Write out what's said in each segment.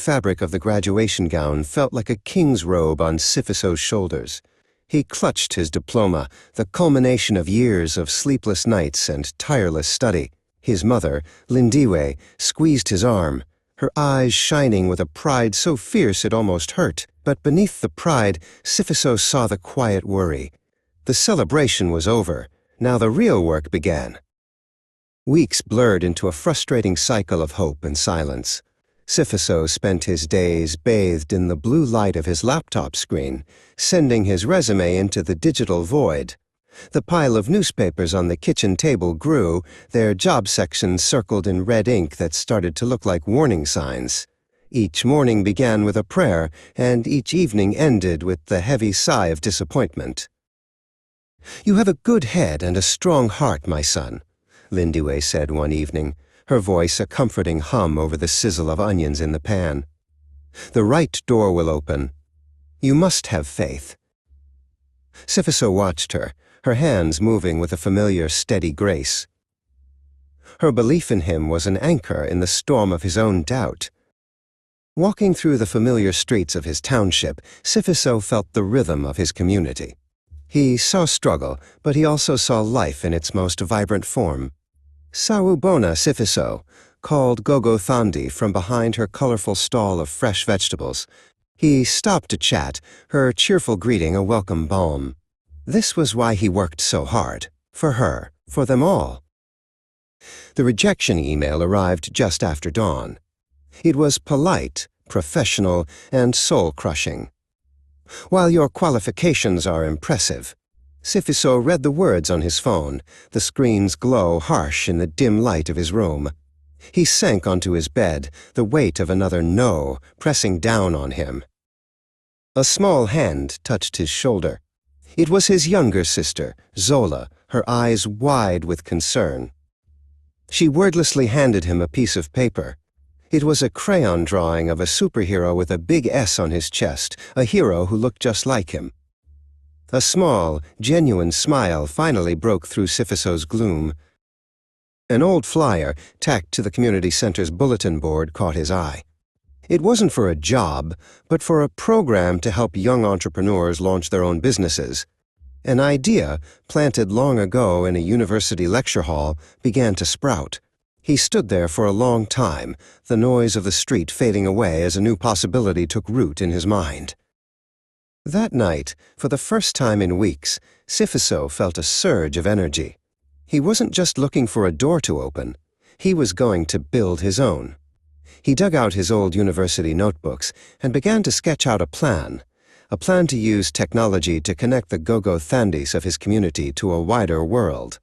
fabric of the graduation gown felt like a king's robe on Sifiso's shoulders. He clutched his diploma, the culmination of years of sleepless nights and tireless study. His mother, Lindiwe, squeezed his arm, her eyes shining with a pride so fierce it almost hurt. But beneath the pride, Sifiso saw the quiet worry. The celebration was over. Now the real work began. Weeks blurred into a frustrating cycle of hope and silence. Sifiso spent his days bathed in the blue light of his laptop screen, sending his resume into the digital void. The pile of newspapers on the kitchen table grew, their job sections circled in red ink that started to look like warning signs. Each morning began with a prayer, and each evening ended with the heavy sigh of disappointment. "You have a good head and a strong heart, my son," Lindiwe said one evening, her voice a comforting hum over the sizzle of onions in the pan. "The right door will open. You must have faith." Sifiso watched her, her hands moving with a familiar, steady grace. Her belief in him was an anchor in the storm of his own doubt. Walking through the familiar streets of his township, Sifiso felt the rhythm of his community. He saw struggle, but he also saw life in its most vibrant form. Sawubona Sifiso called Gogo Thandi from behind her colorful stall of fresh vegetables. He stopped to chat, her cheerful greeting a welcome balm. This was why he worked so hard. For her, for them all. The rejection email arrived just after dawn. It was polite, professional, and soul-crushing. "While your qualifications are impressive," Sifiso read the words on his phone, the screen's glow harsh in the dim light of his room. He sank onto his bed, the weight of another no pressing down on him. A small hand touched his shoulder. It was his younger sister, Zola, her eyes wide with concern. She wordlessly handed him a piece of paper. It was a crayon drawing of a superhero with a big S on his chest, a hero who looked just like him. A small, genuine smile finally broke through Sifiso's gloom. An old flyer, tacked to the community center's bulletin board, caught his eye. It wasn't for a job, but for a program to help young entrepreneurs launch their own businesses. An idea, planted long ago in a university lecture hall, began to sprout. He stood there for a long time, the noise of the street fading away as a new possibility took root in his mind. That night, for the first time in weeks, Sifiso felt a surge of energy. He wasn't just looking for a door to open. He was going to build his own. He dug out his old university notebooks and began to sketch out a plan to use technology to connect the Gogo Thandis of his community to a wider world.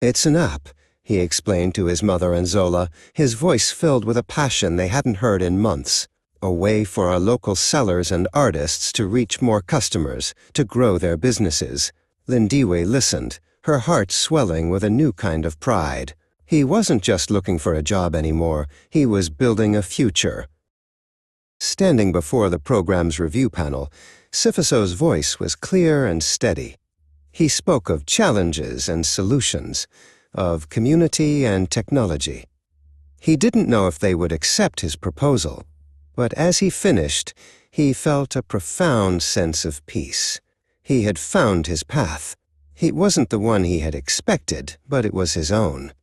"It's an app," he explained to his mother and Zola, his voice filled with a passion they hadn't heard in months. A way for our local sellers and artists to reach more customers, to grow their businesses. Lindiwe listened, her heart swelling with a new kind of pride. He wasn't just looking for a job anymore, he was building a future. Standing before the program's review panel, Sifiso's voice was clear and steady. He spoke of challenges and solutions, of community and technology. He didn't know if they would accept his proposal, but as he finished, he felt a profound sense of peace. He had found his path. It wasn't the one he had expected, but it was his own.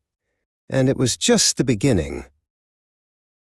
And it was just the beginning.